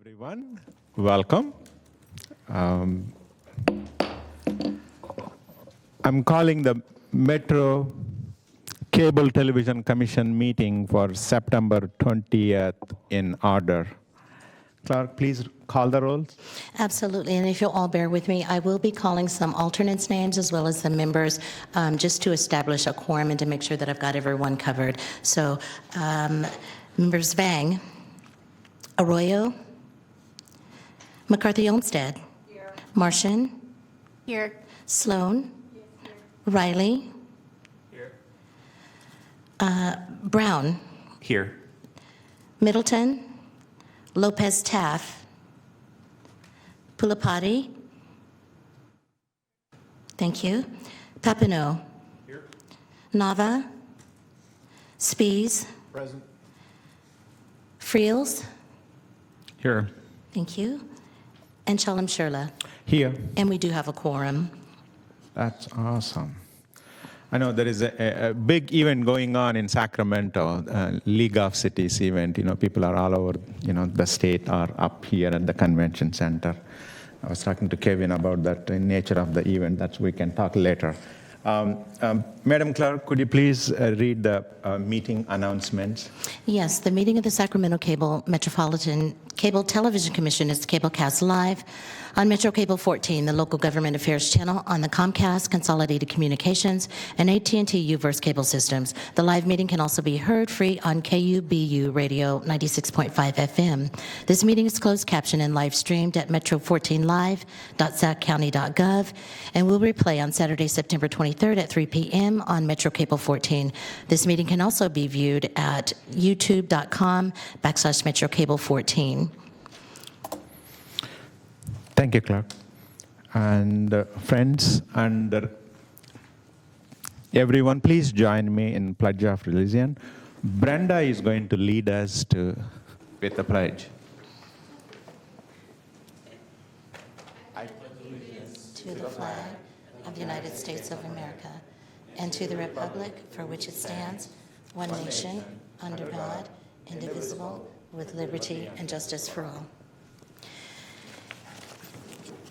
everyone. Welcome. I'm calling the Metro Cable Television Commission meeting for September 20th in order. Clerk, please call the rolls. Absolutely, and if you'll all bear with me, I will be calling some alternates' names as well as the members, just to establish a quorum and to make sure that I've got everyone covered. So, members Vang, Arroyo, McCarthy-Olmsted, here. Martian, here. Sloan, yes, here. Riley, here. Brown, Here. Middleton, Lopez Taff, Pulapati, thank you, Papineau, Here. Nava, Spies, Present. Friels, Here. thank you, and Shalom Sherla. Here. And we do have a quorum. That's awesome. I know there is a big event going on in Sacramento, League of Cities event. You know, people are all over, the state are up here at the convention center. I was talking to Kevin about that, the nature of the event. That we can talk later. Madam Clerk, could you please read the meeting announcements? Yes, the meeting of the Sacramento Metropolitan Cable Television Commission is cablecast live on Metro Cable 14, the local government affairs channel on the Comcast, Consolidated Communications, and AT&T UVerse cable systems. The live meeting can also be heard free on KUBU Radio 96.5 FM. This meeting is closed captioned and live streamed at metro14live.saccounty.gov and will replay on Saturday, September 23rd at 3 p.m. on Metro Cable 14. This meeting can also be viewed at youtube.com/Metro Cable 14. Thank you, Clerk. And friends and everyone, please join me in Pledge of Allegiance. Brenda is going to lead us with the pledge. I pledge allegiance to the flag of the United States of America and to the republic for which it stands, one nation, under God, indivisible, with liberty and justice for all.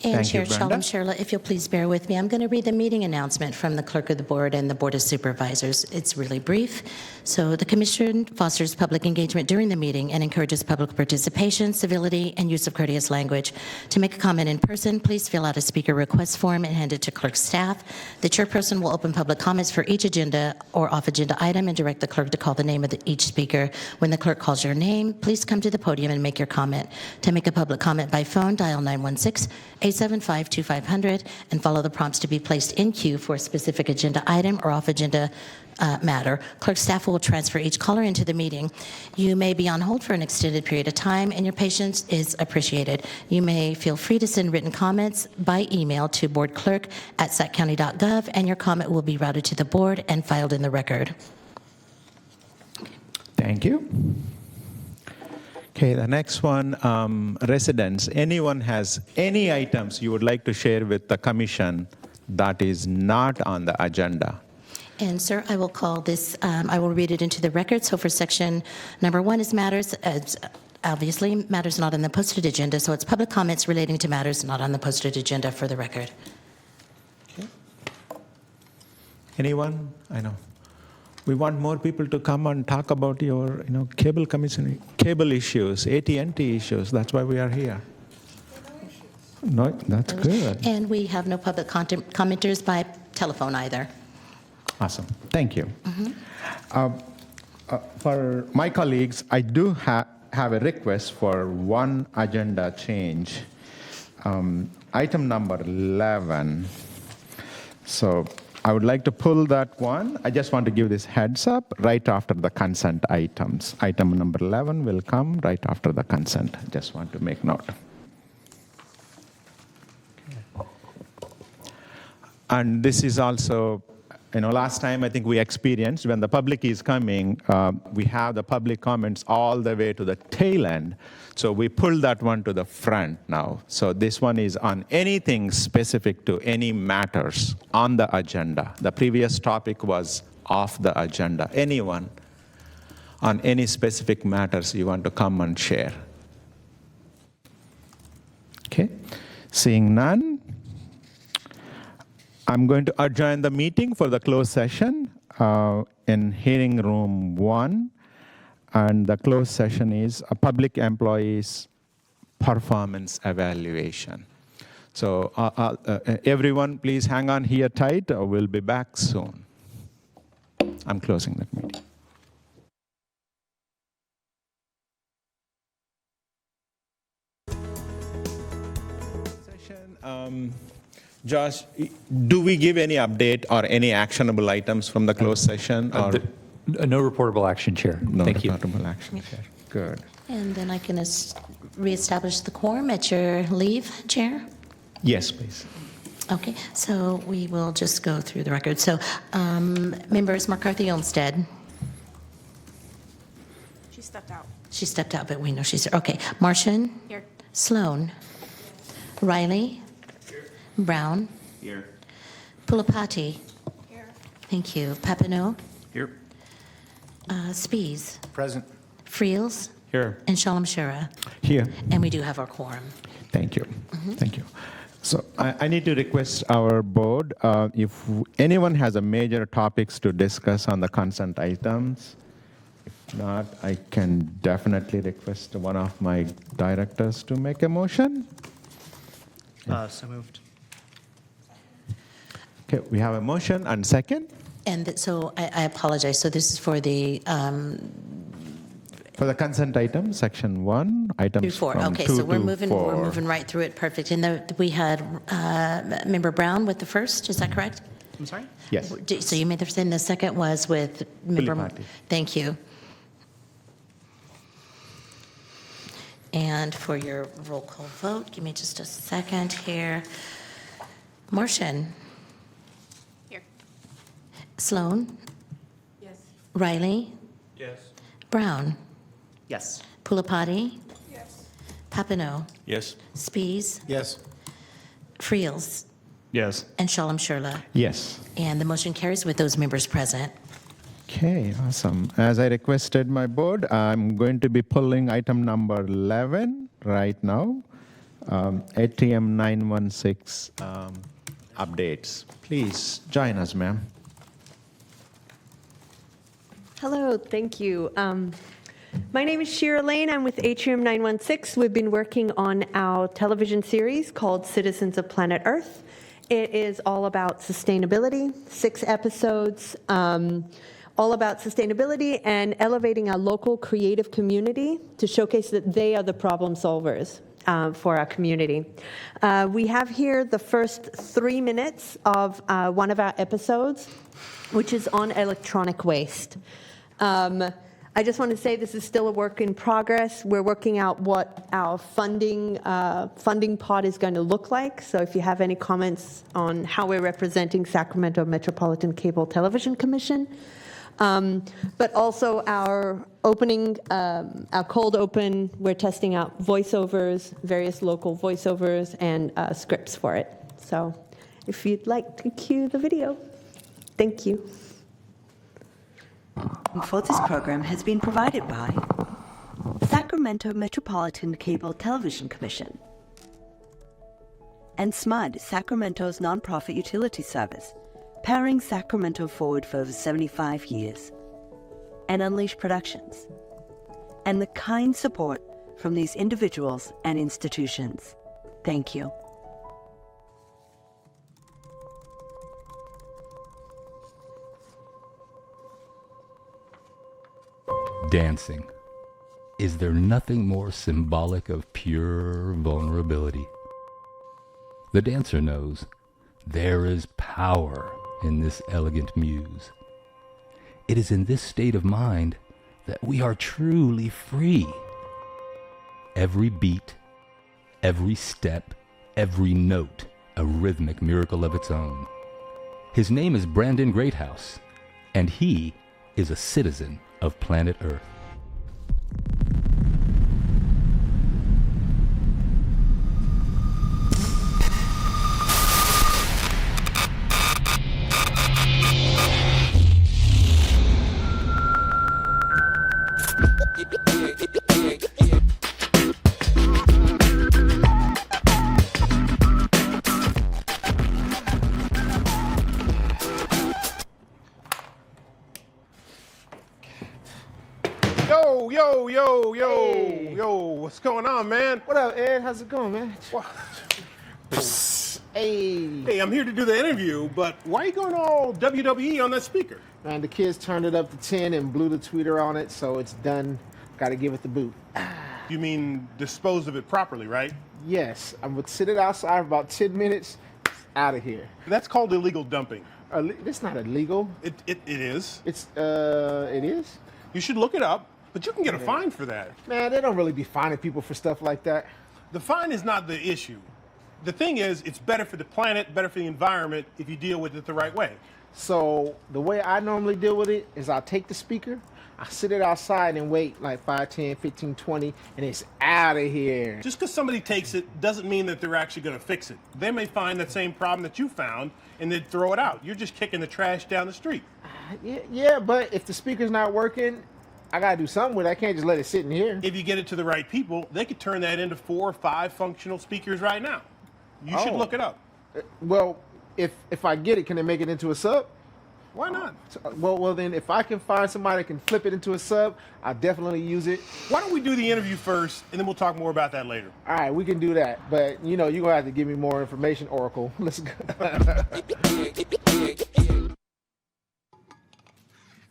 And Thank you, Chair Brenda. Shalom Sherla, if you'll please bear with me, I'm going to read the meeting announcement from the Clerk of the Board and the Board of Supervisors. It's really brief. So the Commission fosters public engagement during the meeting and encourages public participation, civility, and use of courteous language. To make a comment in person, please fill out a speaker request form and hand it to clerk staff. The chairperson will open public comments for each agenda or off-agenda item and direct the clerk to call the name of each speaker. When the clerk calls your name, please come to the podium and make your comment. To make a public comment by phone, dial 916-875-2500 and follow the prompts to be placed in queue for a specific agenda item or off-agenda matter. Clerk staff will transfer each caller into the meeting. You may be on hold for an extended period of time, and your patience is appreciated. You may feel free to send written comments by email to boardclerk@saccounty.gov, and your comment will be routed to the board and filed in the record. Thank you. Okay, the next one, residents. Anyone has any items you would like to share with the commission that is not on the agenda? And sir, I will call this, I will read it into the record. So for section number 1 is matters, obviously matters not on the posted agenda. So it's public comments relating to matters not on the posted agenda for the record. Okay. Anyone? I know. We want more people to come and talk about your, cable commission, cable issues, AT&T issues. That's why we are here. No, that's good. And we have no public commenters by telephone either. Awesome. Thank you. For my colleagues, I do have a request for one agenda change. Item number 11. So I would like to pull that one. I just want to give this heads up right after the consent items. Item number 11 will come right after the consent. Just want to make note. Okay. And this is also, last time I think we experienced when the public is coming, we have the public comments all the way to the tail end. So we pulled that one to the front now. So this one is on anything specific to any matters on the agenda. The previous topic was off the agenda. Anyone on any specific matters you want to come and share? Okay. Seeing none, I'm going to adjourn the meeting for the closed session in hearing room 1. And the closed session is a public employees performance evaluation. So everyone, please hang on here tight. We'll be back soon. I'm closing that meeting. Josh, do we give any update or any actionable items from the closed session? Or No reportable action, Chair. no Thank you. reportable action? Good. And then I can reestablish the quorum at your leave, Chair? Yes, please. Okay, so we will just go through the record. So, members McCarthy Olmsted. She stepped out. She stepped out, but we know she's here. Okay, Martian. Here. Sloan. Riley. Here. Brown. Here. Pulapati. Here. Thank you. Papineau. Here. Spies. Present. Friels. Here. And Shalom Shura. Here. And we do have our quorum. Thank you. Thank you. So I need to request our board, if anyone has a major topics to discuss on the consent items. If not, I can definitely request one of my directors to make a motion. So moved. Okay, we have a motion and second. And so I apologize. So this is for the For the consent item, section 1, items Before, from okay, 2 so we're to moving 4. right through it, perfect. And we had Member Brown with the first, is that correct? I'm sorry? Yes. So you made the first, and the second was with Member... Pulapati. Thank you. And for your roll call vote, give me just a second here. Martian, Here. Sloan, Yes. Riley, Yes. Brown, Yes. Pulapati, Yes. Papineau, Yes. Spies, Yes. Friels, Yes. and Shalom Shurla. Yes. And the motion carries with those members present. Okay, awesome. As I requested my board, I'm going to be pulling item number 11 right now, ATM 916 updates. Please join us, ma'am. Hello, thank you. My name is Shira Lane. I'm with Atrium 916. We've been working on our television series called Citizens of Planet Earth. It is all about sustainability, 6 episodes, all about sustainability and elevating our local creative community to showcase that they are the problem solvers for our community. We have here the first 3 minutes of one of our episodes, which is on electronic waste. I just want to say this is still a work in progress. We're working out what our funding pot is going to look like. So if you have any comments on how we're representing Sacramento Metropolitan Cable Television Commission, but also our opening, our cold open, we're testing out voiceovers, various local voiceovers, and scripts for it. So if you'd like to cue the video, thank you. For this program has been provided by Sacramento Metropolitan Cable Television Commission and SMUD, Sacramento's nonprofit utility service, powering Sacramento forward for over 75 years, and Unleash Productions, and the kind support from these individuals and institutions. Thank you. Dancing. Is there nothing more symbolic of pure vulnerability? The dancer knows there is power in this elegant muse. It is in this state of mind that we are truly free. Every beat, every step, every note, a rhythmic miracle of its own. His name is Brandon Greathouse, and he is a citizen of planet Earth. Yo, what's going on, man? What up, Ed? How's it going, man? Hey, I'm here to do the interview, but why are you going all WWE on that speaker? man, the kids turned it up to 10 and blew the tweeter on it, so it's done. Got to give it the boot. You mean dispose of it properly, right? Yes, I'm gonna sit it outside for about 10 minutes. Out of here. That's called illegal dumping. It's not illegal. It is. It is. You should look it up, but you can get a fine for that. Man, they don't really be fining people for stuff like that. The fine is not the issue. The thing is, it's better for the planet, better for the environment if you deal with it the right way. So the way I normally deal with it is I'll take the speaker, I sit it outside and wait like 5, 10, 15, 20, and it's out of here. Just because somebody takes it doesn't mean that they're actually going to fix it. They may find that same problem that you found and then throw it out. You're just kicking the trash down the street. Yeah, but if the speaker's not working, I got to do something with it. I can't just let it sit in here. If you get it to the right people, they could turn that into 4 or 5 functional speakers right now. You should look it up. Well, if I get it, can they make it into a sub? Why not? Well, then if I can find somebody that can flip it into a sub, I'll definitely use it. Why don't we do the interview first, and then we'll talk more about that later. All right, we can do that. But, you're going to have to give me more information, Oracle. Let's go.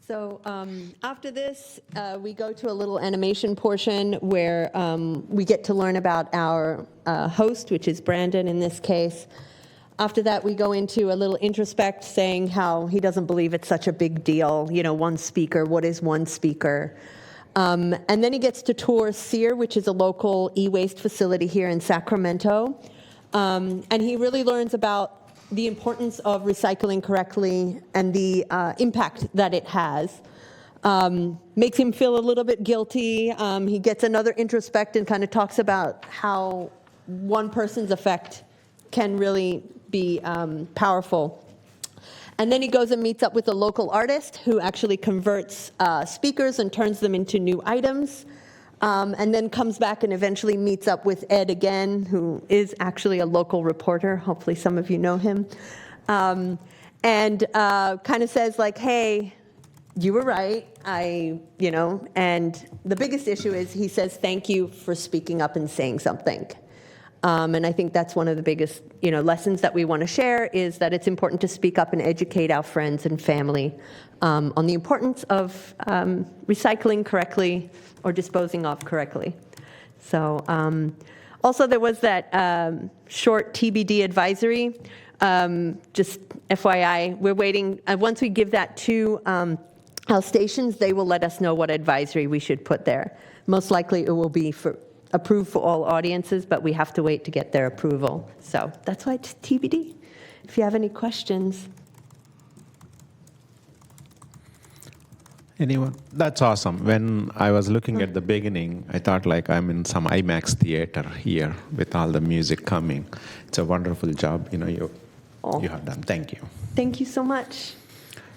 So after this, we go to a little animation portion where we get to learn about our host, which is Brandon in this case. After that, we go into a little introspect saying how he doesn't believe it's such a big deal, one speaker, what is one speaker? And then he gets to tour SEER, which is a local e-waste facility here in Sacramento. And he really learns about the importance of recycling correctly and the impact that it has. Makes him feel a little bit guilty. He gets another introspect and kind of talks about how one person's effect can really be powerful. And then he goes and meets up with a local artist who actually converts speakers and turns them into new items. And then comes back and eventually meets up with Ed again, who is actually a local reporter. Hopefully some of you know him. And kind of says like, hey, you were right. And the biggest issue is he says, thank you for speaking up and saying something. And I think that's one of the biggest, lessons that we want to share is that it's important to speak up and educate our friends and family on the importance of recycling correctly or disposing of correctly. So also there was that short TBD advisory. Just FYI, we're waiting. Once we give that to our stations, they will let us know what advisory we should put there. Most likely it will be approved for all audiences, but we have to wait to get their approval. So that's why it's TBD. If you have any questions. Anyone? That's awesome. When I was looking at the beginning, I thought like I'm in some IMAX theater here with all the music coming. It's a wonderful job, you have done. Thank you. Thank you so much.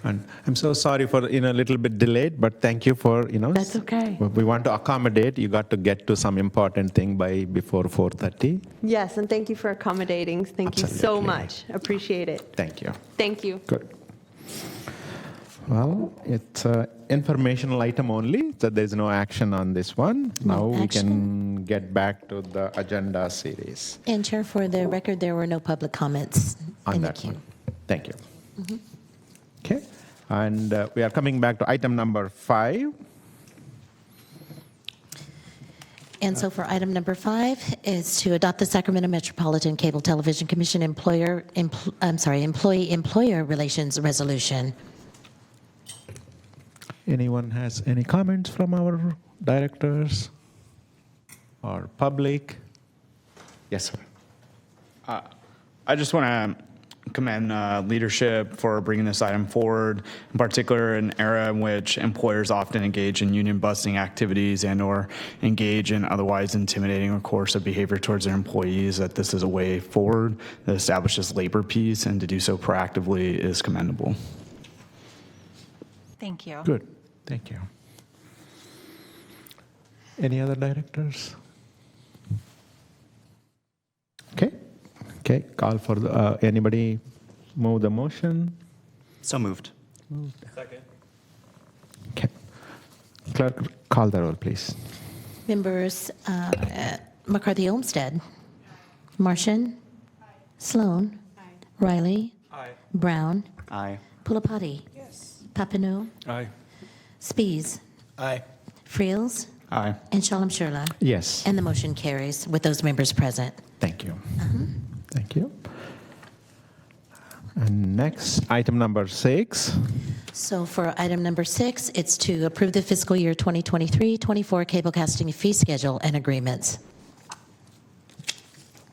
And I'm so sorry for a little bit delayed, but thank you for That's okay. We want to accommodate. You got to get to some important thing before 4:30. Yes, and thank you for accommodating. Thank you so Absolutely. much. Appreciate it. Thank you. Thank you. Good. Well, it's an informational item only, so there's no action on this one. Now we can get back to the agenda series And Chair, for the record, there were no public comments on in the that queue. one. Thank you. Okay, and we are coming back to item number 5. And so for item number 5 is to adopt the Sacramento Metropolitan Cable Television Commission employee-employer relations resolution. Anyone has any comments from our directors or public? Yes, sir. I just want to commend leadership for bringing this item forward, in particular an era in which employers often engage in union busting activities and or engage in otherwise intimidating or coercive behavior towards their employees, that this is a way forward that establishes labor peace, and to do so proactively is commendable. Thank you. Good. Thank you. Any other directors? Okay. Call for anybody move the motion? So moved. Okay. Clerk, call the roll, please. Members McCarthy Olmsted. Martian. Sloan. Riley. Brown. Aye. Pulapati. Papineau. Aye. Spies. Aye. Friels. Aye. And Shalom Shurla. Yes. And the motion carries with those members present. Thank you. Thank you. And next, item number 6. So for item number 6, it's to approve the fiscal year 2023-24 cable casting fee schedule and agreements.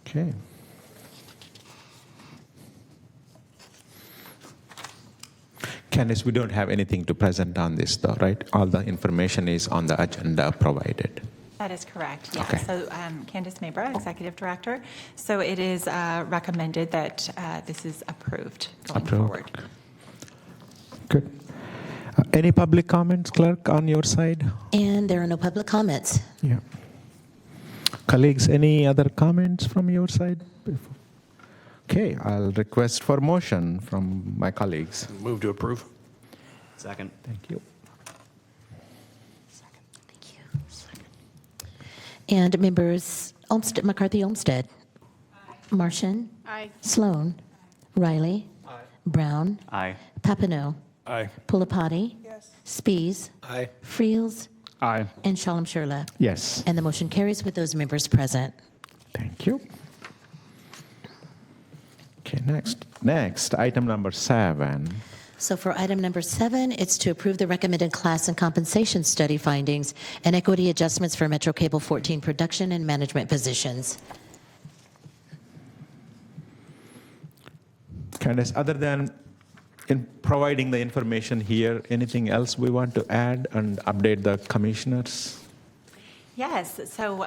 Okay. Candice, we don't have anything to present on this, though, right? All the information is on the agenda provided. That is correct, yeah. Okay. So Candice Mabra, Executive Director. So it is recommended that this is approved going Approved. forward. Good. Any public comments, Clerk, on your side? And there are no public comments. Yeah. Colleagues, any other comments from your side? Okay, I'll request for motion from my colleagues. Move to approve. Second. Thank you. Thank you. And members McCarthy Olmsted. Martian. Aye. Sloan. Riley. Brown. Aye. Papineau. Aye. Pulapati. Spies. Aye. Friels. Aye. And Shalom Shurla. Yes. And the motion carries with those members present. Thank you. Okay, next, item number 7. So for item number 7, it's to approve the recommended class and compensation study findings and equity adjustments for Metro Cable 14 production and management positions. Candice, other than in providing the information here, anything else we want to add and update the commissioners? Yes, so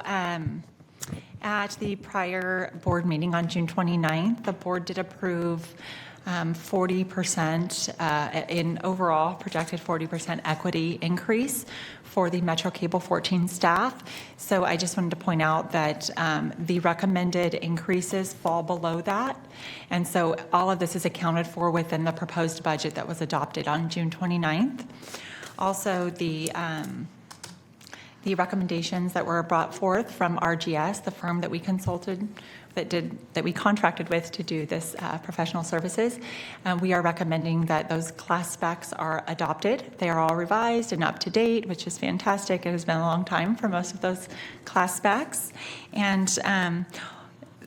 at the prior board meeting on June 29th, the board did approve 40% in overall projected 40% equity increase for the Metro Cable 14 staff. So I just wanted to point out that the recommended increases fall below that. And so all of this is accounted for within the proposed budget that was adopted on June 29th. Also, the recommendations that were brought forth from RGS, the firm that we consulted, that we contracted with to do this professional services, we are recommending that those class specs are adopted. They are all revised and up to date, which is fantastic. It has been a long time for most of those class specs. And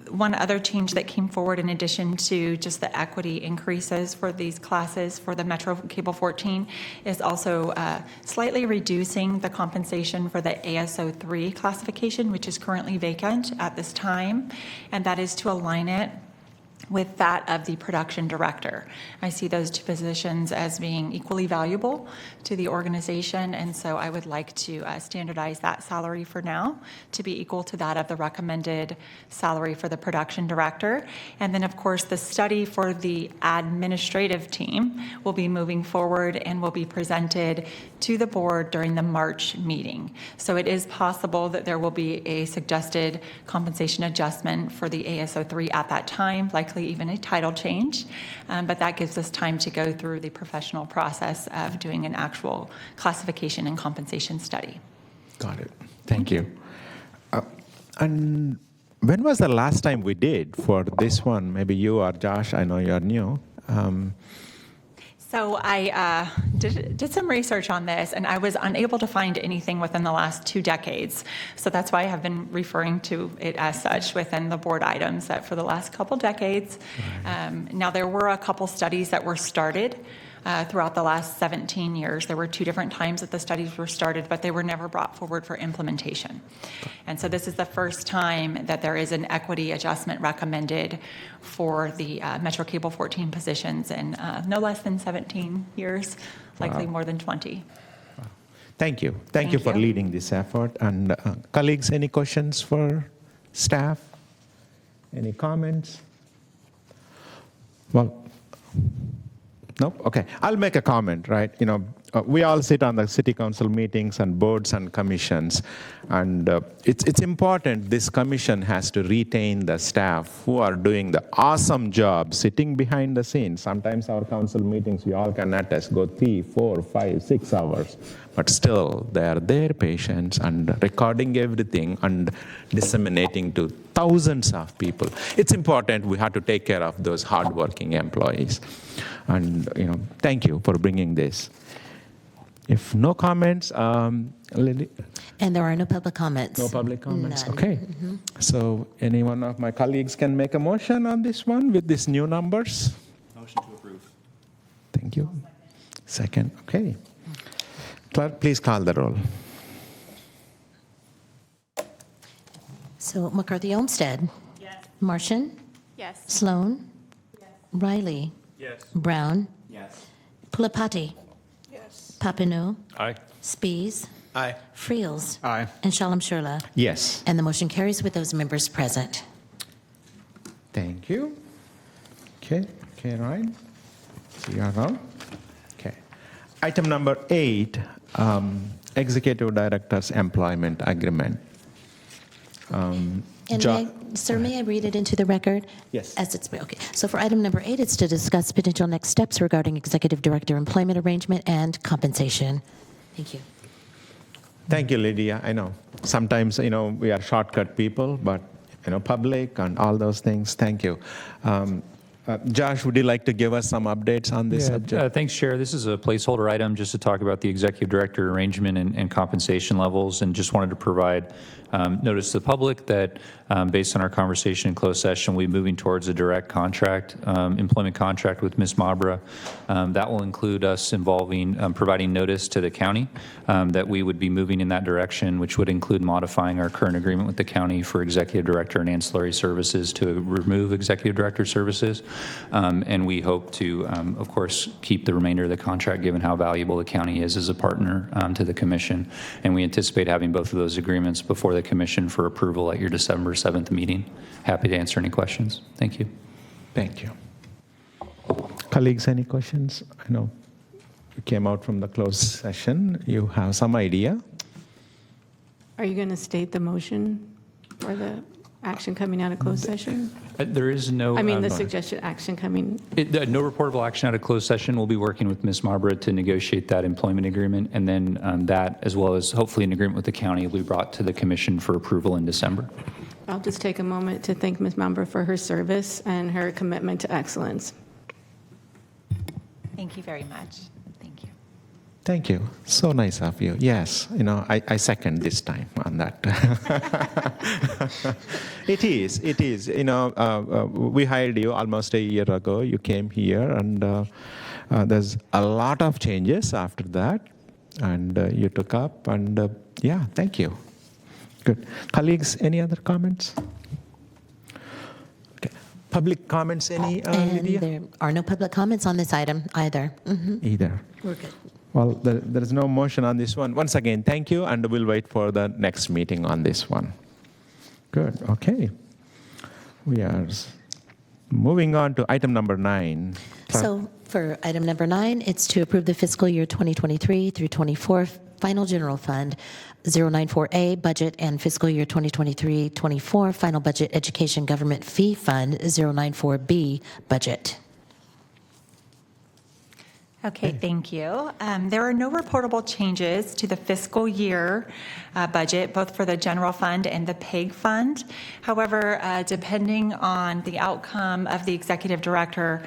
one other change that came forward in addition to just the equity increases for these classes for the Metro Cable 14 is also slightly reducing the compensation for the ASO 3 classification, which is currently vacant at this time, and that is to align it with that of the production director. I see those two positions as being equally valuable to the organization, and so I would like to standardize that salary for now to be equal to that of the recommended salary for the production director. And then, of course, the study for the administrative team will be moving forward and will be presented to the board during the March meeting. So it is possible that there will be a suggested compensation adjustment for the ASO 3 at that time, likely even a title change, but that gives us time to go through the professional process of doing an actual classification and compensation study. Got it. Thank you. And when was the last time we did for this one? Maybe you or Josh, I know you're new. So I did some research on this, and I was unable to find anything within the last 2 decades. So that's why I have been referring to it as such within the board items that for the last couple decades. Now, there were a couple studies that were started throughout the last 17 years. There were 2 different times that the studies were started, but they were never brought forward for implementation. And so this is the first time that there is an equity adjustment recommended for the Metro Cable 14 positions in no less than 17 years, likely more than 20. Thank you. Thank you for leading this effort. And colleagues, any questions for staff? Any comments? Well, nope. Okay. I'll make a comment, right? we all sit on the city council meetings and boards and commissions, and it's important this commission has to retain the staff who are doing the awesome job sitting behind the scenes. Sometimes our council meetings, we all can attest, go 3, 4, 5, 6 hours, but still they are there, patients, and recording everything and disseminating to thousands of people. It's important. We have to take care of those hardworking employees. And thank you for bringing this. If no comments, Lily? And there are no public comments. No public comments. None. Okay. So any one of my colleagues can make a motion on this one with these new numbers? Motion to approve. Thank you. Second. Okay. Clerk, please call the roll. So McCarthy Olmsted. Yes. Martian. Yes. Sloan. Riley. Yes. Brown. Yes. Pulapati. Yes. Papineau. Aye. Spees. Aye. Friels. Aye. And Shalom Shurla. Yes. And the motion carries with those members present. Thank you. Okay. Okay, Ryan. See you around. Okay. Item number 8, Executive Director's Employment Agreement. And Jo- may I read it into the record? Yes. As it's, okay. So for item number 8, it's to discuss potential next steps regarding executive director employment arrangement and compensation. Thank you. Thank you, Lydia. I know sometimes, we are shortcut people, but, public and all those things. Thank you. Josh, would you like to give us some updates on this subject? Thanks, Chair. This is a placeholder item just to talk about the executive director arrangement and compensation levels, and just wanted to provide notice to the public that based on our conversation in closed session, we'll be moving towards a direct contract, employment contract with Ms. Mabra. That will include us involving, providing notice to the county that we would be moving in that direction, which would include modifying our current agreement with the county for executive director and ancillary services to remove executive director services. And we hope to, of course, keep the remainder of the contract given how valuable the county is as a partner to the commission. And we anticipate having both of those agreements before the commission for approval at your December 7th meeting. Happy to answer any questions. Thank you. Thank you. Colleagues, any questions? I know you came out from the closed session. You have some idea. Are you going to state the motion for the action coming out of closed session? There is no... I mean, the suggested action coming... No reportable action out of closed session. We'll be working with Ms. Mabra to negotiate that employment agreement, and then that, as well as hopefully an agreement with the county, will be brought to the commission for approval in December. I'll just take a moment to thank Ms. Mambra for her service and her commitment to excellence. Thank you very much. Thank you. Thank you. So nice of you. Yes, I second this time on that. It is. We hired you almost a year ago. You came here, and there's a lot of changes after that, and you took up, and thank you. Good. Colleagues, any other comments? Okay. Public comments, any, Lydia? There are no public comments on this item either. Either. We're good. Well, there is no motion on this one. Once again, thank you, and we'll wait for the next meeting on this one. Good, okay. We are moving on to item number 9. So for item number 9, it's to approve the fiscal year 2023 through 24 final general fund 094A budget and fiscal year 2023-24 final budget education government fee fund 094B budget. Okay, thank you. There are no reportable changes to the fiscal year budget, both for the general fund and the PEG fund. However, depending on the outcome of the executive director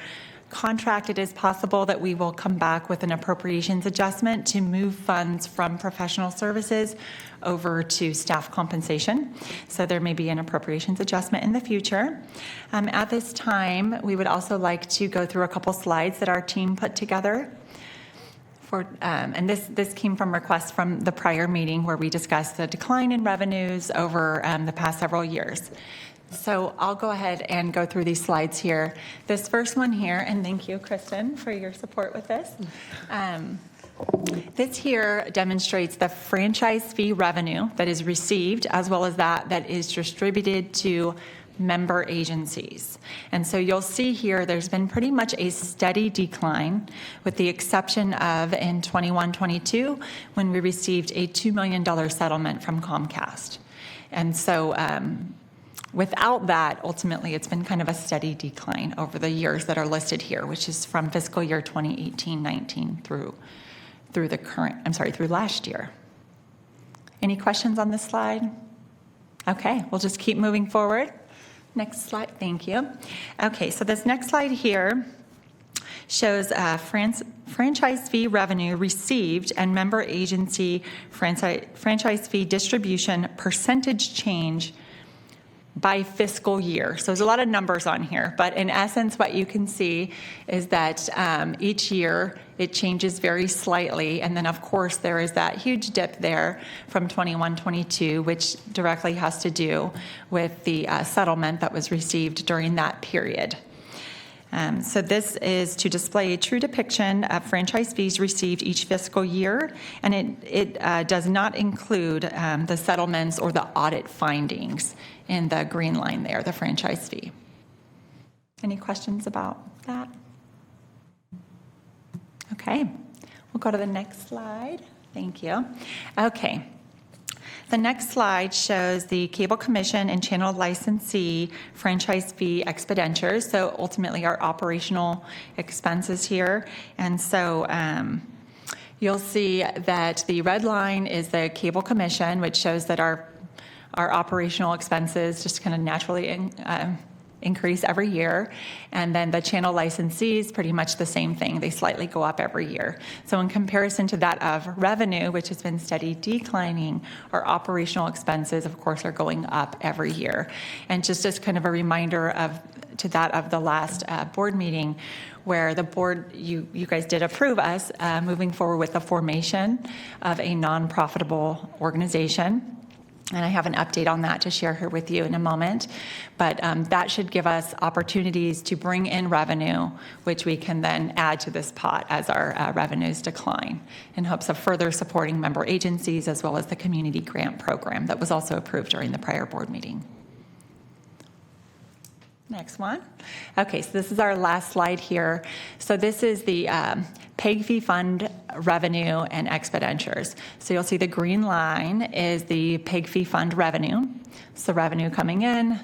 contract, it is possible that we will come back with an appropriations adjustment to move funds from professional services over to staff compensation. So there may be an appropriations adjustment in the future. At this time, we would also like to go through a couple slides that our team put together. And this came from requests from the prior meeting where we discussed the decline in revenues over the past several years. So I'll go ahead and go through these slides here. This first one here, and thank you, Kristen, for your support with this. This here demonstrates the franchise fee revenue that is received, as well as that is distributed to member agencies. And so you'll see here there's been pretty much a steady decline, with the exception of in 21-22 when we received a $2 million settlement from Comcast. And so without that, ultimately, it's been kind of a steady decline over the years that are listed here, which is from fiscal year 2018-19 through last year. Any questions on this slide? Okay, we'll just keep moving forward. Next slide, thank you. Okay, so this next slide here shows franchise fee revenue received and member agency franchise fee distribution percentage change by fiscal year. So there's a lot of numbers on here, but in essence, what you can see is that each year it changes very slightly. And then of course there is that huge dip there from 21-22, which directly has to do with the settlement that was received during that period. So this is to display a true depiction of franchise fees received each fiscal year, and it does not include the settlements or the audit findings in the green line there, the franchise fee. Any questions about that? Okay, we'll go to the next slide. Thank you. Okay. The next slide shows the Cable Commission and Channel Licensee franchise fee expenditures, so ultimately our operational expenses here. And so you'll see that the red line is the Cable Commission, which shows that our operational expenses just kind of naturally increase every year. And then the channel licensees, pretty much the same thing. They slightly go up every year. So in comparison to that of revenue, which has been steady declining, our operational expenses, of course, are going up every year. And just as kind of a reminder to that of the last board meeting, where the board, you guys did approve us moving forward with the formation of a non-profitable organization. And I have an update on that to share here with you in a moment. But that should give us opportunities to bring in revenue, which we can then add to this pot as our revenues decline, in hopes of further supporting member agencies as well as the community grant program that was also approved during the prior board meeting. Next one. Okay, so this is our last slide here. So this is the PEG fee fund revenue and expenditures. So you'll see the green line is the PEG fee fund revenue. So revenue coming in,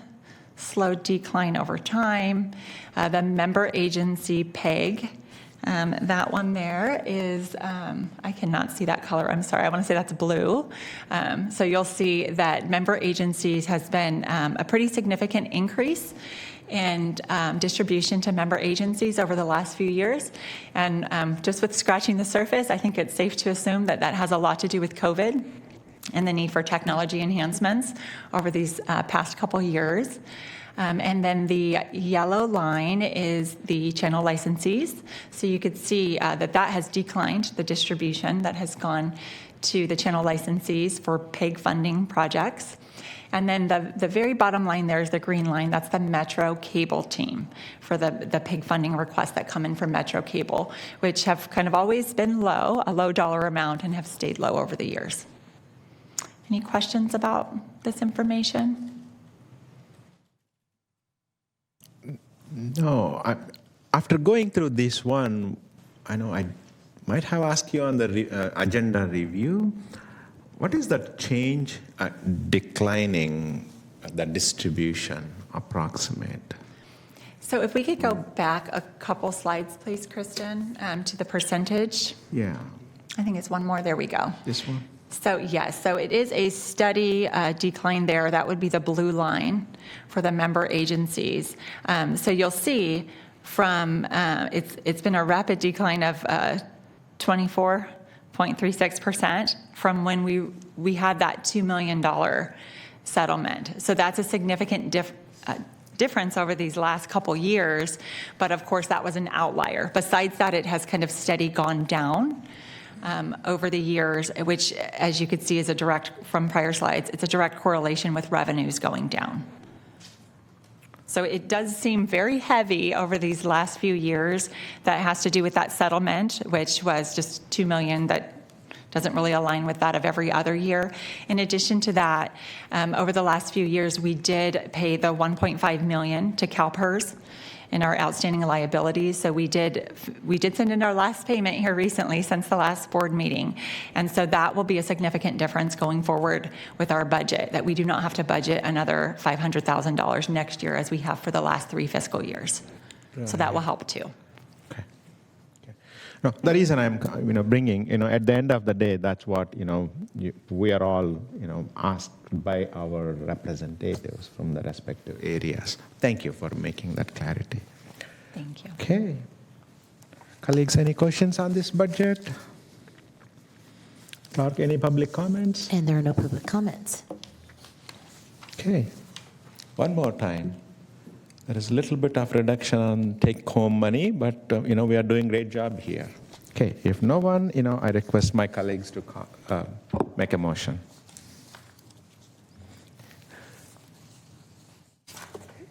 slow decline over time. The member agency PEG, that one there is, I cannot see that color, I'm sorry, I want to say that's blue. So you'll see that member agencies has been a pretty significant increase in distribution to member agencies over the last few years. And just with scratching the surface, I think it's safe to assume that that has a lot to do with COVID and the need for technology enhancements over these past couple years. And then the yellow line is the channel licensees. So you could see that has declined, the distribution that has gone to the channel licensees for PEG funding projects. And then the very bottom line there is the green line. That's the Metro Cable team for the PEG funding requests that come in from Metro Cable, which have kind of always been low, a low dollar amount, and have stayed low over the years. Any questions about this information? No. After going through this one, I know I might have asked you on the agenda review. What is the change declining the distribution approximate? So if we could go back a couple slides, please, Kristen, to the percentage. Yeah. I think it's one more. There we go. This one? So yes, so it is a steady decline there. That would be the blue line for the member agencies. So you'll see from, it's been a rapid decline of 24.36% from when we had that $2 million settlement. So that's a significant difference over these last couple years, but of course that was an outlier. Besides that, it has kind of steady gone down over the years, which, as you could see, is from prior slides, it's a direct correlation with revenues going down. So it does seem very heavy over these last few years. That has to do with that settlement, which was just $2 million that doesn't really align with that of every other year. In addition to that, over the last few years, we did pay the $1.5 million to CalPERS in our outstanding liabilities. So we did send in our last payment here recently since the last board meeting. And so that will be a significant difference going forward with our budget, that we do not have to budget another $500,000 next year as we have for the last 3 fiscal years. So that will help too. No, the reason I'm, bringing, at the end of the day, that's what, we are all, asked by our representatives from the respective areas. Thank you for making that clarity. Thank you. Okay. Colleagues, any questions on this budget? Clark, any public comments? And there are no public comments. Okay. One more time. There is a little bit of reduction on take-home money, but we are doing a great job here. Okay, if no one, I request my colleagues to make a motion.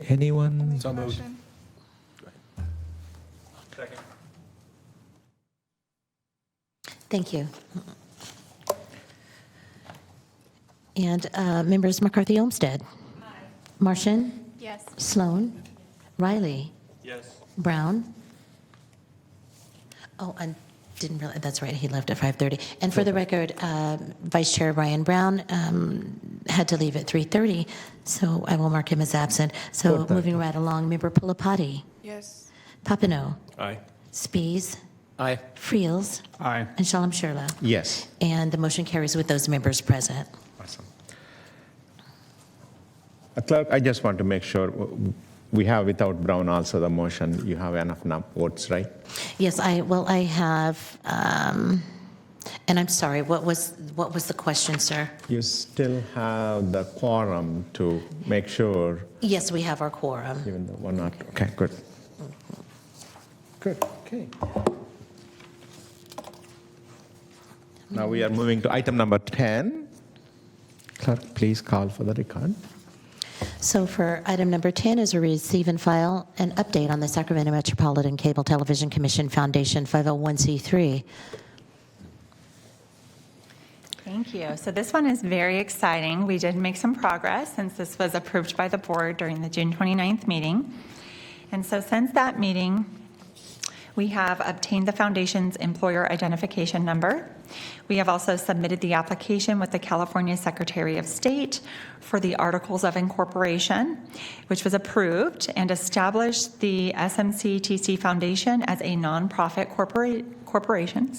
Anyone? So moved. Second. Thank you. And members McCarthy Olmsted. Aye. Martian. Yes. Sloan. Riley. Yes. Brown. Oh, I didn't realize, that's right, he left at 5:30. And for the record, Vice Chair Ryan Brown had to leave at 3:30, so I will mark him as absent. So 4:30. moving right along, Member Pulapati. Yes. Papineau. Aye. Spees. Aye. Friels. Aye. And Shalom Sherla. Yes. And the motion carries with those members present. Awesome. Clerk, I just want to make sure we have without Brown also the motion. You have enough votes, right? Yes, I have, and I'm sorry, what was the question, sir? You still have the quorum to make sure, Yes, we have our quorum. even though one not. Okay, good. Good. Okay. Now we are moving to item number 10. Clerk, please call for the record. So for item number 10 is a receive and file an update on the Sacramento Metropolitan Cable Television Commission Foundation 501c3. Thank you. So this one is very exciting. We did make some progress since this was approved by the board during the June 29th meeting. And so since that meeting, we have obtained the foundation's employer identification number. We have also submitted the application with the California Secretary of State for the Articles of Incorporation, which was approved and established the SMCTC Foundation as a nonprofit corporation.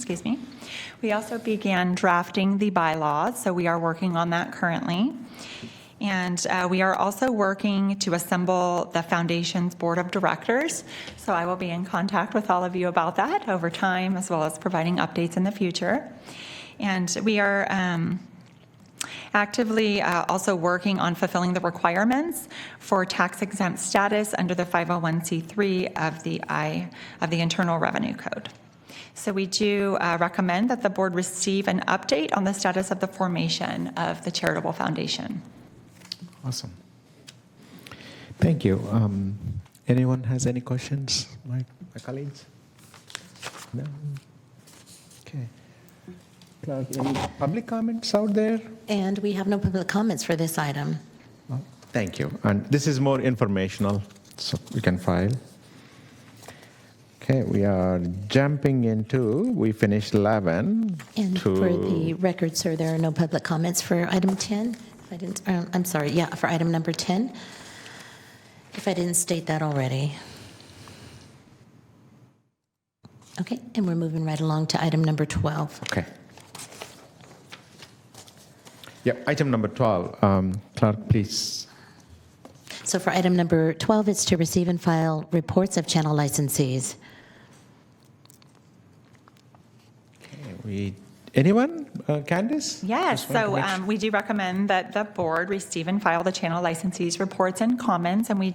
We also began drafting the bylaws, so we are working on that currently. And we are also working to assemble the foundation's board of directors. So I will be in contact with all of you about that over time, as well as providing updates in the future. And we are actively also working on fulfilling the requirements for tax-exempt status under the 501c3 of the Internal Revenue Code. So we do recommend that the board receive an update on the status of the formation of the charitable foundation. Awesome. Thank you. Anyone has any questions, my colleagues? No? Okay. Clark, any public comments out there? And we have no public comments for this item. Oh, thank you. And this is more informational, so we can file. Okay, we are jumping into, we finished 11. And to, for the record, sir, there are no public comments for item 10. I'm sorry, yeah, for item number 10, if I didn't state that already. Okay, and we're moving right along to item number 12. Okay. Yeah, item number 12. Clark, please. So for item number 12, it's to receive and file reports of channel licensees. Okay, anyone? Candice? Yes, so we do recommend that the board receive and file the channel licensees reports and comments, and we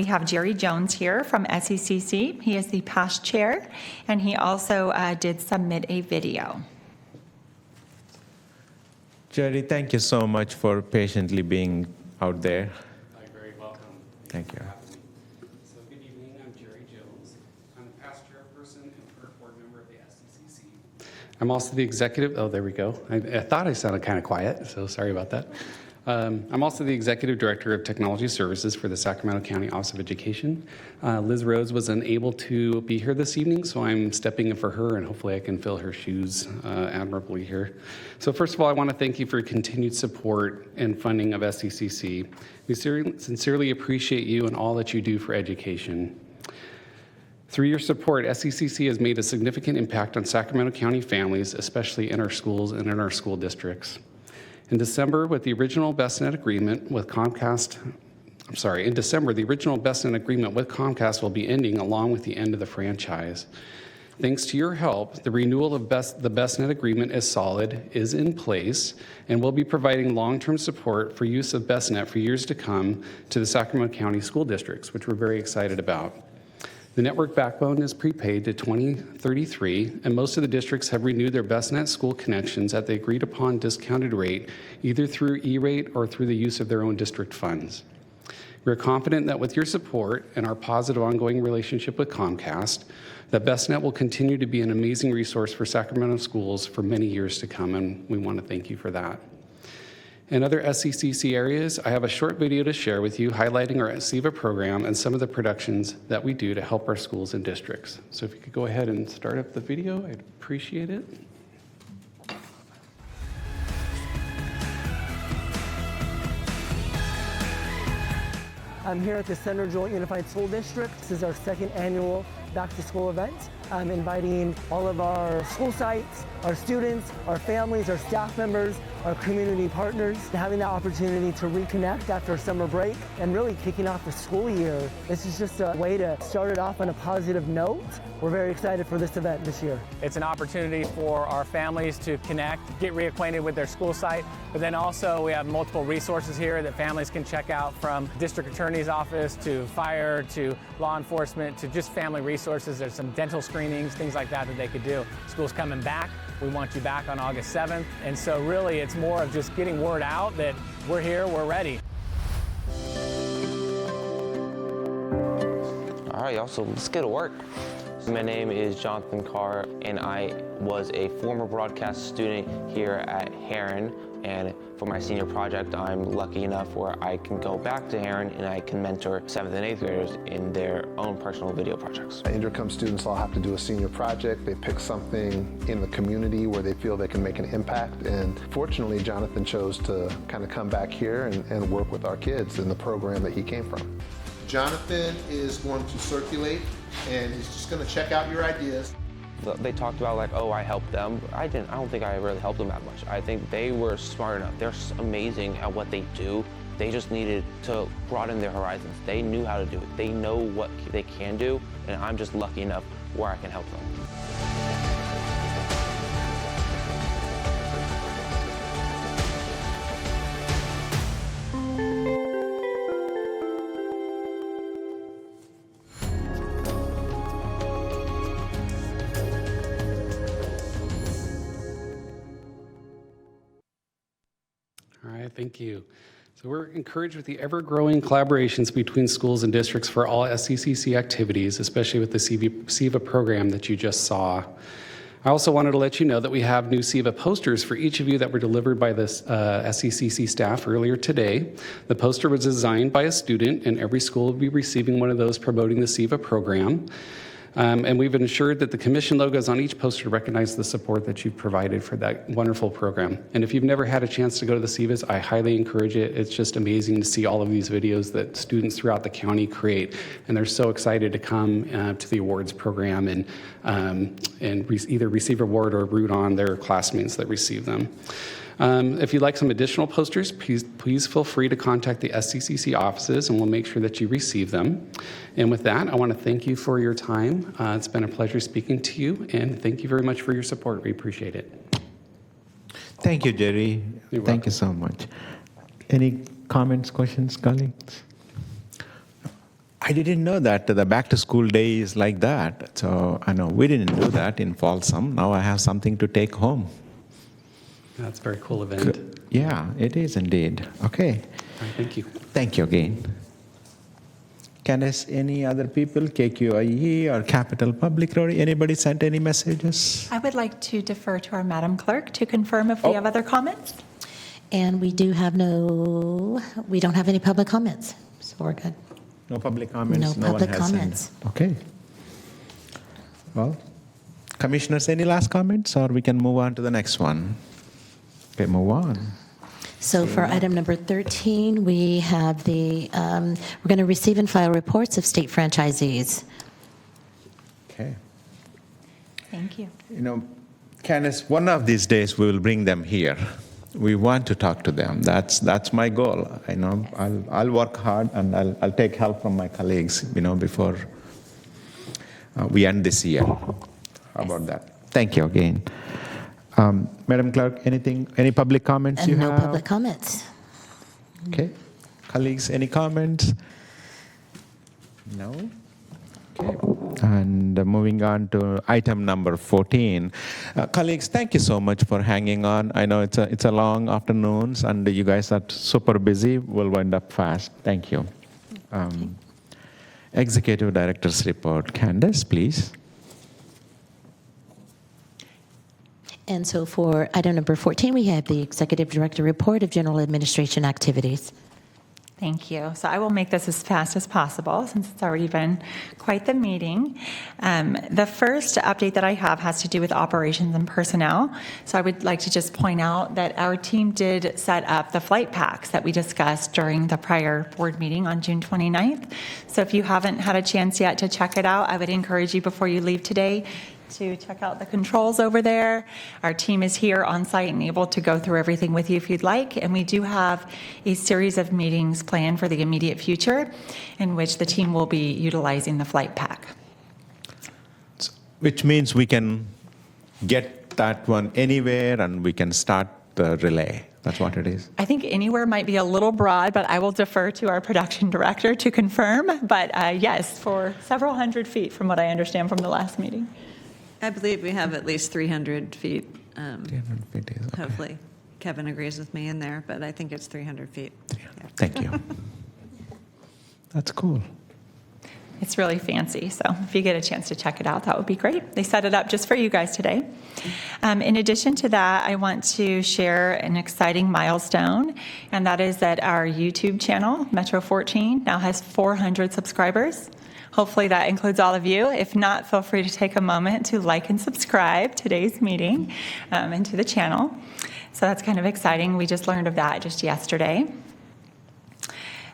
have Jerry Jones here from SECC. He is the past chair, and he also did submit a video. Jerry, thank you so much for patiently being out there. You're very welcome. Thank you. So good evening, I'm Jerry Jones. I'm the past chairperson and current board member of the SECC. I'm also the executive, oh, there we go. I thought I sounded kind of quiet, so sorry about that. I'm also the Executive Director of Technology Services for the Sacramento County Office of Education. Liz Rhodes was unable to be here this evening, so I'm stepping in for her, and hopefully I can fill her shoes admirably here. So first of all, I want to thank you for your continued support and funding of SCCC. We sincerely appreciate you and all that you do for education. Through your support, SCCC has made a significant impact on Sacramento County families, especially in our schools and in our school districts. In December, the original BestNet agreement with Comcast will be ending along with the end of the franchise. Thanks to your help, the renewal of the BestNet agreement is solid, is in place, and will be providing long-term support for use of BestNet for years to come to the Sacramento County school districts, which we're very excited about. The network backbone is prepaid to 2033, and most of the districts have renewed their BestNet school connections at the agreed upon discounted rate, either through E-rate or through the use of their own district funds. We're confident that with your support and our positive ongoing relationship with Comcast, that BestNet will continue to be an amazing resource for Sacramento schools for many years to come, and we want to thank you for that. In other SCCC areas, I have a short video to share with you highlighting our SEVA program and some of the productions that we do to help our schools and districts. So if you could go ahead and start up the video, I'd appreciate it. I'm here at the Center Joint Unified School District. This is our second annual back to school event. I'm inviting all of our school sites, our students, our families, our staff members, our community partners, having the opportunity to reconnect after summer break and really kicking off the school year. This is just a way to start it off on a positive note. We're very excited for this event this year. It's an opportunity for our families to connect, get reacquainted with their school site, but then also we have multiple resources here that families can check out, from district attorney's office to fire to law enforcement to just family resources. There's some dental screenings, things like that they could do. School's coming back. We want you back on August 7th. And so really it's more of just getting word out that we're here, we're ready. All right, y'all, so let's get to work. My name is Jonathan Carr, and I was a former broadcast student here at Heron. And for my senior project, I'm lucky enough where I can go back to Heron and I can mentor 7th and 8th graders in their own personal video projects. Intercom students all have to do a senior project. They pick something in the community where they feel they can make an impact. And fortunately, Jonathan chose to kind of come back here and work with our kids in the program that he came from. Jonathan is going to circulate, and he's just going to check out your ideas. They talked about like, oh, I helped them. I don't think I really helped them that much. I think they were smart enough. They're amazing at what they do. They just needed to broaden their horizons. They knew how to do it. They know what they can do, and I'm just lucky enough where I can help them. Thank you. So we're encouraged with the ever-growing collaborations between schools and districts for all SCCC activities, especially with the SEVA program that you just saw. I also wanted to let you know that we have new SEVA posters for each of you that were delivered by the SCCC staff earlier today. The poster was designed by a student, and every school will be receiving one of those promoting the SEVA program. And we've ensured that the commission logos on each poster recognize the support that you've provided for that wonderful program. And if you've never had a chance to go to the SEVAs, I highly encourage it. It's just amazing to see all of these videos that students throughout the county create. And they're so excited to come to the awards program and either receive an award or root on their classmates that receive them. If you'd like some additional posters, please feel free to contact the SCCC offices and we'll make sure that you receive them. And with that, I want to thank you for your time. It's been a pleasure speaking to you, and thank you very much for your support. We appreciate it. Thank you, Jerry. Thank you so much. Any comments, questions, colleagues? I didn't know that the back to school day is like that. So I know we didn't do that in Folsom. Now I have something to take home. That's a very cool event. Yeah, it is indeed. Okay. Thank you. Thank you again. Candace, any other people, KQIE or Capital Public Road, anybody sent any messages? I would like to defer to our Madam Clerk to confirm if we have other comments. And we don't have any public comments, so we're good. No public comments? No public one has any. comments. Okay. Well, commissioners, any last comments, or we can move on to the next one? Okay, move on. So for item number 13, we have we're going to receive and file reports of state franchisees. Okay. Thank you. Candace, one of these days we will bring them here. We want to talk to them. That's my goal. I'll work hard, and I'll take help from my colleagues, before we end this year. How about that? Thank you again. Madam Clerk, any public comments you have? No public comments. Okay. Colleagues, any comments? No? Okay. And moving on to item number 14. Colleagues, thank you so much for hanging on. I know it's a long afternoons, and you guys are super busy. We'll wind up fast. Thank you. Executive Director's Report. Candace, please. And so for item number 14, we have the Executive Director Report of General Administration Activities. Thank you. So I will make this as fast as possible since it's already been quite the meeting. The first update that I have has to do with operations and personnel. So I would like to just point out that our team did set up the flight packs that we discussed during the prior board meeting on June 29th. So if you haven't had a chance yet to check it out, I would encourage you before you leave today to check out the controls over there. Our team is here on site and able to go through everything with you if you'd like. And we do have a series of meetings planned for the immediate future in which the team will be utilizing the flight pack. Which means we can get that one anywhere and we can start the relay. That's what it is. I think anywhere might be a little broad, but I will defer to our production director to confirm. But yes, for several hundred feet from what I understand from the last meeting. I believe we have at least 300 feet. 300 feet is okay. Hopefully Kevin agrees with me in there, but I think it's 300 feet. Yeah. Thank you. That's cool. It's really fancy, so if you get a chance to check it out, that would be great. They set it up just for you guys today. In addition to that, I want to share an exciting milestone, and that is that our YouTube channel, Metro 14, now has 400 subscribers. Hopefully that includes all of you. If not, feel free to take a moment to like and subscribe today's meeting and to the channel. So that's kind of exciting. We just learned of that just yesterday.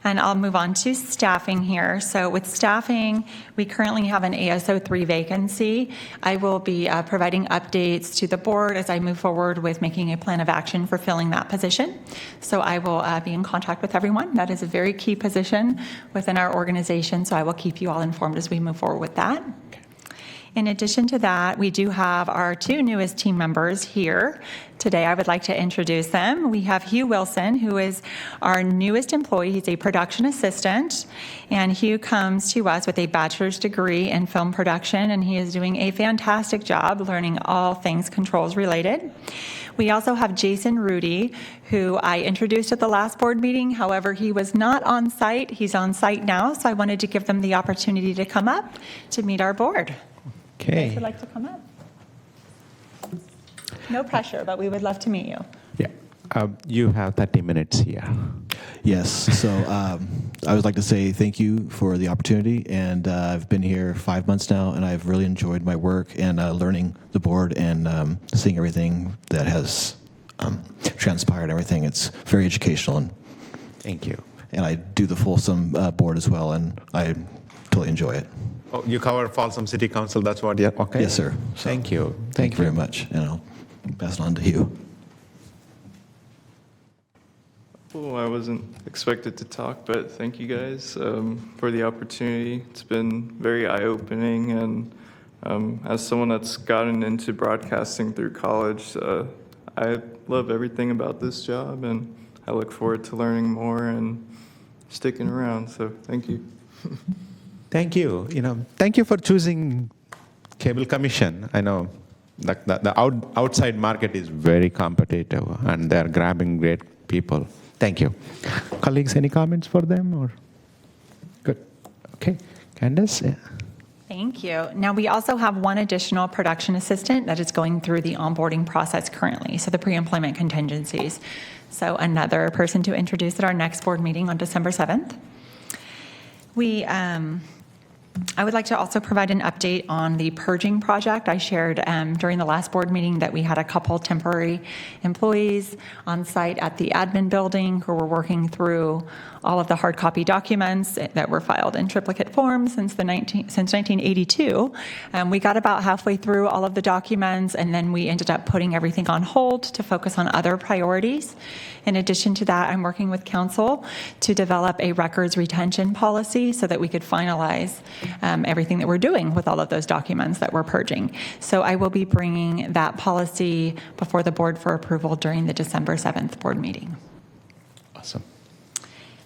And I'll move on to staffing here. So with staffing, we currently have an ASO 3 vacancy. I will be providing updates to the board as I move forward with making a plan of action for filling that position. So I will be in contact with everyone. That is a very key position within our organization, so I will keep you all informed as we move forward with that. In addition to that, we do have our two newest team members here. Today, I would like to introduce them. We have Hugh Wilson, who is our newest employee. He's a production assistant, and Hugh comes to us with a bachelor's degree in film production, and he is doing a fantastic job learning all things controls related. We also have Jason Rudy, who I introduced at the last board meeting. However, he was not on site. He's on site now, so I wanted to give them the opportunity to come up to meet our board. Okay. You guys would like to come up? No pressure, but we would love to meet you. Yeah. You have 30 minutes here. Yes. So I would like to say thank you for the opportunity. And I've been here 5 months now, and I've really enjoyed my work and learning the board and seeing everything that has transpired and everything. It's very educational. And thank you. And I do the Folsom board as well, and I totally enjoy it. Oh, you cover Folsom City Council, that's what you're, okay. Yes, sir. So, thank you. Thank you very much. And I'll pass it on to you. Well, I wasn't expected to talk, but thank you guys for the opportunity. It's been very eye-opening, and as someone that's gotten into broadcasting through college, I love everything about this job, and I look forward to learning more and sticking around, so thank you. Thank you. Thank you for choosing Cable Commission. I know the outside market is very competitive, and they're grabbing great people. Thank you. Colleagues, any comments for them? Or good. Okay, Candace? Yeah. Thank you. Now, we also have one additional production assistant that is going through the onboarding process currently, so the pre-employment contingencies. So another person to introduce at our next board meeting on December 7th. I would like to also provide an update on the purging project. I shared during the last board meeting that we had a couple temporary employees on site at the admin building who were working through all of the hard copy documents that were filed in triplicate form since 1982. We got about halfway through all of the documents, and then we ended up putting everything on hold to focus on other priorities. In addition to that, I'm working with council to develop a records retention policy so that we could finalize everything that we're doing with all of those documents that we're purging. So I will be bringing that policy before the board for approval during the December 7th board meeting. Awesome.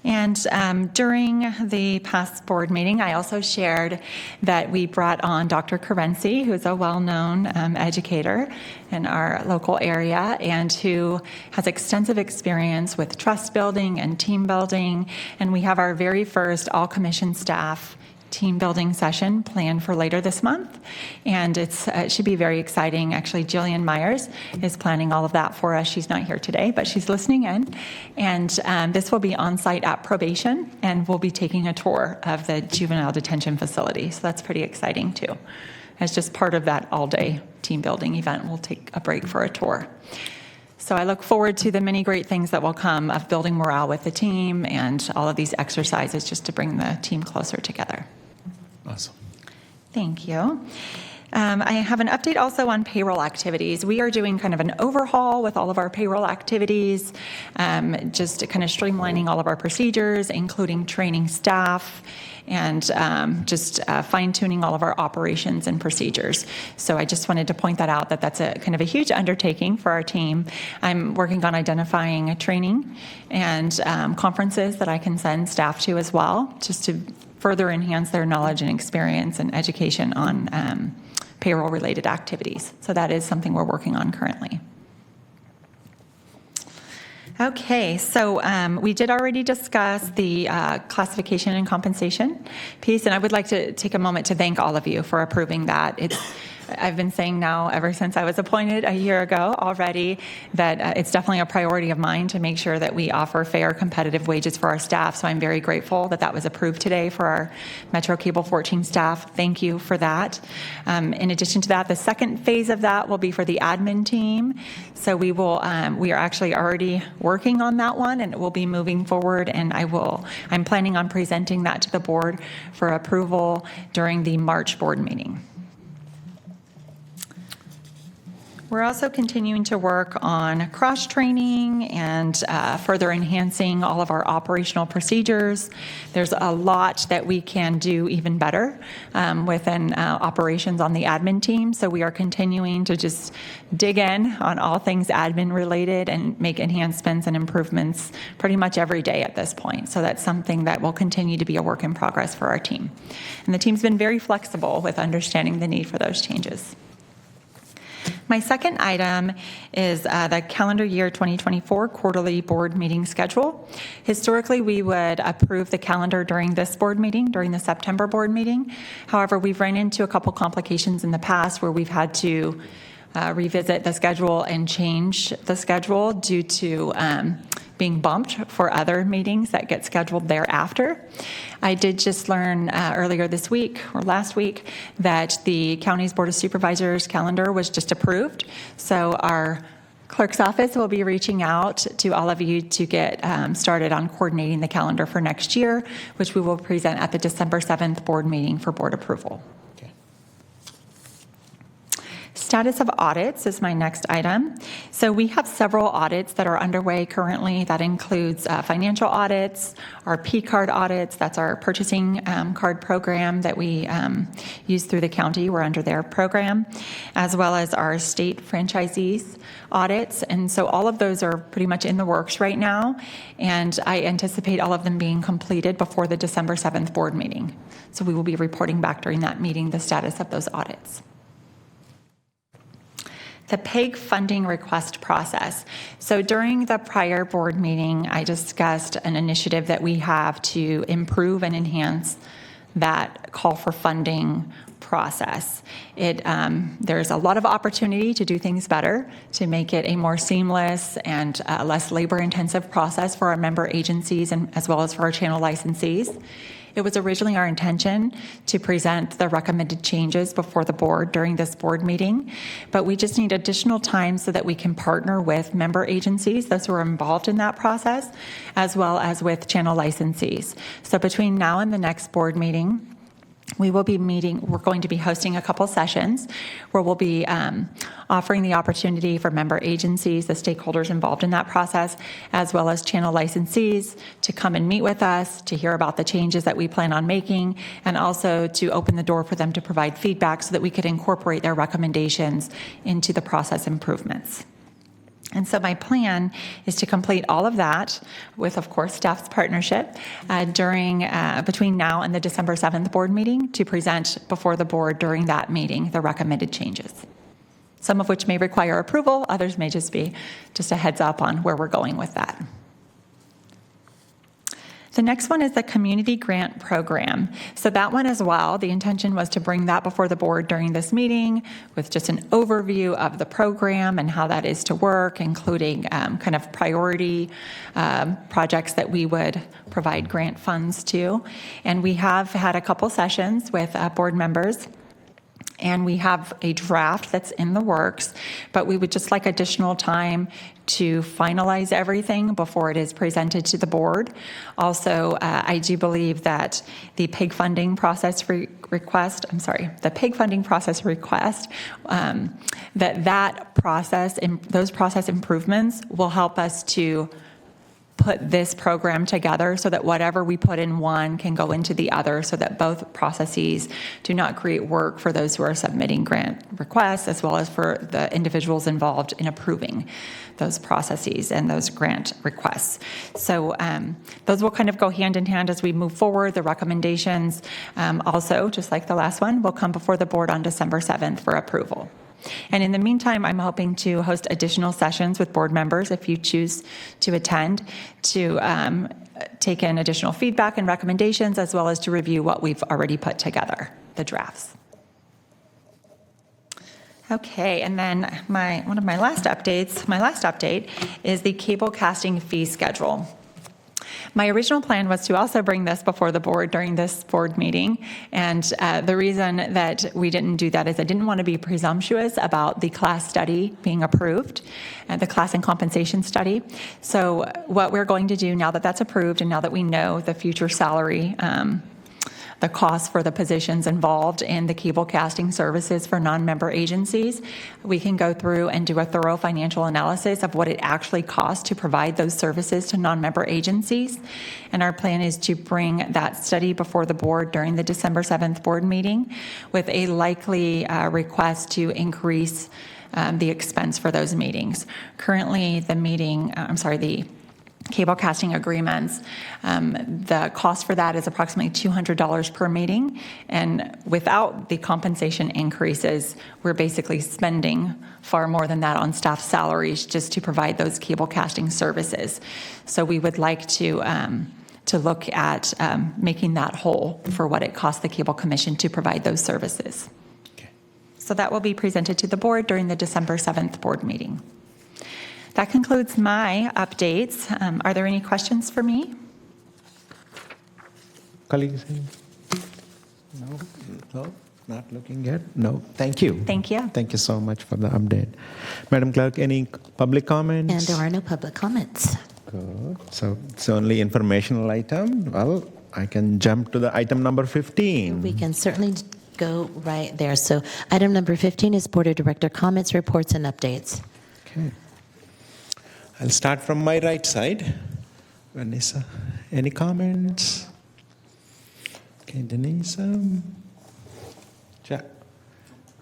And during the past board meeting, I also shared that we brought on Dr. Carenci, who is a well-known educator in our local area and who has extensive experience with trust building and team building. And we have our very first all-commission staff team building session planned for later this month, and it should be very exciting. Actually, Jillian Myers is planning all of that for us. She's not here today, but she's listening in, and this will be on site at probation, and we'll be taking a tour of the juvenile detention facility, so that's pretty exciting too. As just part of that all-day team building event, we'll take a break for a tour. So I look forward to the many great things that will come of building morale with the team and all of these exercises just to bring the team closer together. Awesome. Thank you. I have an update also on payroll activities. We are doing kind of an overhaul with all of our payroll activities, just kind of streamlining all of our procedures, including training staff, and just fine-tuning all of our operations and procedures. So I just wanted to point that out, that that's a kind of a huge undertaking for our team. I'm working on identifying training and conferences that I can send staff to as well, just to further enhance their knowledge and experience and education on payroll-related activities. So that is something we're working on currently. Okay, so we did already discuss the classification and compensation piece, and I would like to take a moment to thank all of you for approving that. I've been saying now ever since I was appointed a year ago already that it's definitely a priority of mine to make sure that we offer fair, competitive wages for our staff. So I'm very grateful that that was approved today for our Metro Cable 14 staff. Thank you for that. In addition to that, the second phase of that will be for the admin team. So we are actually already working on that one, and it will be moving forward. And I'm planning on presenting that to the board for approval during the March board meeting. We're also continuing to work on cross-training and further enhancing all of our operational procedures. There's a lot that we can do even better within operations on the admin team, so we are continuing to just dig in on all things admin related and make enhancements and improvements pretty much every day at this point. So that's something that will continue to be a work in progress for our team. And the team's been very flexible with understanding the need for those changes. My second item is the calendar year 2024 quarterly board meeting schedule. Historically, we would approve the calendar during this board meeting, during the September board meeting. However, we've run into a couple complications in the past where we've had to revisit the schedule and change the schedule due to being bumped for other meetings that get scheduled thereafter. I did just learn earlier this week or last week that the county's Board of Supervisors calendar was just approved. So our clerk's office will be reaching out to all of you to get started on coordinating the calendar for next year, which we will present at the December 7th board meeting for board approval. Status of audits is my next item. So we have several audits that are underway currently. That includes financial audits, our P-card audits, that's our purchasing card program that we use through the county. We're under their program, as well as our state franchisees audits. And so all of those are pretty much in the works right now. And I anticipate all of them being completed before the December 7th board meeting. So we will be reporting back during that meeting the status of those audits. The PEG funding request process. So during the prior board meeting, I discussed an initiative that we have to improve and enhance that call for funding process. There's a lot of opportunity to do things better, to make it a more seamless and less labor-intensive process for our member agencies and as well as for our channel licensees. It was originally our intention to present the recommended changes before the board during this board meeting, but we just need additional time so that we can partner with member agencies, those who are involved in that process, as well as with channel licensees. So between now and the next board meeting, we're going to be hosting a couple sessions where we'll be offering the opportunity for member agencies, the stakeholders involved in that process, as well as channel licensees to come and meet with us, to hear about the changes that we plan on making, and also to open the door for them to provide feedback so that we could incorporate their recommendations into the process improvements. And so my plan is to complete all of that with, of course, staff's partnership between now and the December 7th board meeting to present before the board during that meeting the recommended changes. Some of which may require approval, others may just be just a heads up on where we're going with that. The next one is the community grant program. So that one as well, the intention was to bring that before the board during this meeting with just an overview of the program and how that is to work, including kind of priority projects that we would provide grant funds to. And we have had a couple sessions with board members, and we have a draft that's in the works, but we would just like additional time to finalize everything before it is presented to the board. Also, I do believe that the PIG funding process request, that process, those process improvements will help us to put this program together so that whatever we put in one can go into the other, so that both processes do not create work for those who are submitting grant requests, as well as for the individuals involved in approving those processes and those grant requests. So those will kind of go hand in hand as we move forward. The recommendations also, just like the last one, will come before the board on December 7th for approval. And in the meantime, I'm hoping to host additional sessions with board members, if you choose to attend, to take in additional feedback and recommendations, as well as to review what we've already put together, the drafts. Okay, and then my last update is the cable casting fee schedule. My original plan was to also bring this before the board during this board meeting, and the reason that we didn't do that is I didn't want to be presumptuous about the class study being approved, the class and compensation study. So what we're going to do now that that's approved and now that we know the future salary, the cost for the positions involved in the cable casting services for non-member agencies, we can go through and do a thorough financial analysis of what it actually costs to provide those services to non-member agencies. And our plan is to bring that study before the board during the December 7th board meeting with a likely request to increase the expense for those meetings. Currently, the cable casting agreements, the cost for that is approximately $200 per meeting, and without the compensation increases, we're basically spending far more than that on staff salaries just to provide those cable casting services. So we would like to look at making that whole for what it costs the Cable Commission to provide those services. Okay. So that will be presented to the board during the December 7th board meeting. That concludes my updates. Are there any questions for me? Colleagues? No, not looking yet. No, thank you. Thank you. Thank you so much for the update. Madam Clerk, any public comments? And there are no public comments. Good. So it's only informational item. Well, I can jump to the item number 15. We can certainly go right there. So item number 15 is Board of Director comments, reports, and updates. Okay. I'll start from my right side. Vanessa, any comments? Okay, Denise.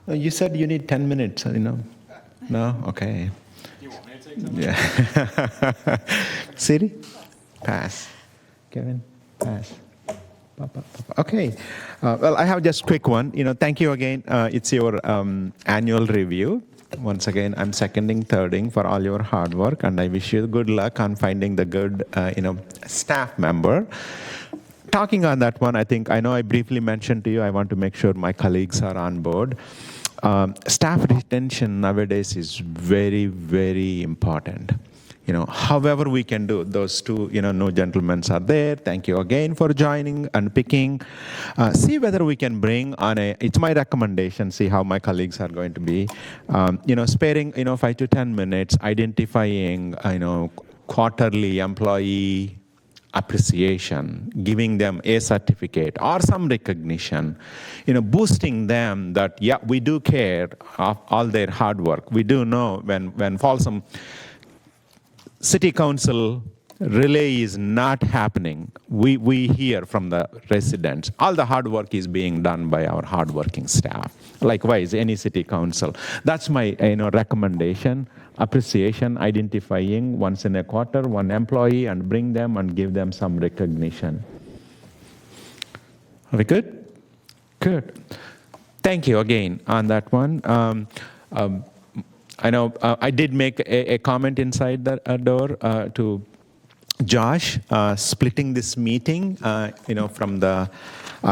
Oh, you said you need 10 minutes, No? Okay. You want me to take them? Yeah. Siri? Pass. Kevin? Pass. Papa. Okay. Well, I have just a quick one. Thank you again. It's your annual review. Once again, I'm seconding, thirding for all your hard work, and I wish you good luck on finding the good, staff member. talking on that one, I know I briefly mentioned to you, I want to make sure my colleagues are on board. Staff retention nowadays is very, very important. However we can do, those two, new gentlemen are there. Thank you again for joining and picking. See whether we can bring on it's my recommendation, see how my colleagues are going to be, sparing, 5 to 10 minutes, identifying, quarterly employee appreciation, giving them a certificate or some recognition, boosting them that, yeah, we do care of all their hard work. We do know when Folsom City Council relay is not happening, we hear from the residents, all the hard work is being done by our hardworking staff. Likewise, any city council. That's my recommendation, appreciation, identifying once in a quarter one employee and bring them and give them some recognition. Are we good? Good. Thank you again on that one. I know I did make a comment inside the door to Josh, splitting this meeting, from the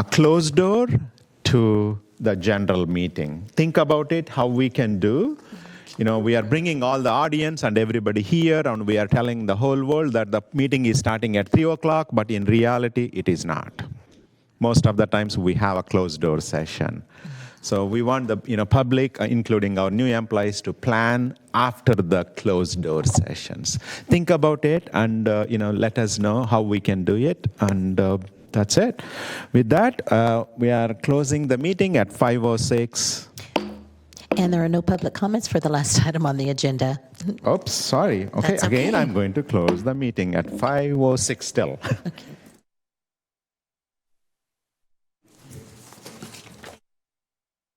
closed door to the general meeting. Think about it, how we can do. We are bringing all the audience and everybody here, and we are telling the whole world that the meeting is starting at 3 o'clock, but in reality, it is not. Most of the times, we have a closed door session. So we want the public, including our new employees, to plan after the closed door sessions. Think about it and let us know how we can do it. And that's it. With that, we are closing the meeting at 5:06. And there are no public comments for the last item on the agenda. Oops, sorry. Okay, That's again, okay. I'm going to close the meeting at 5:06 still. Okay.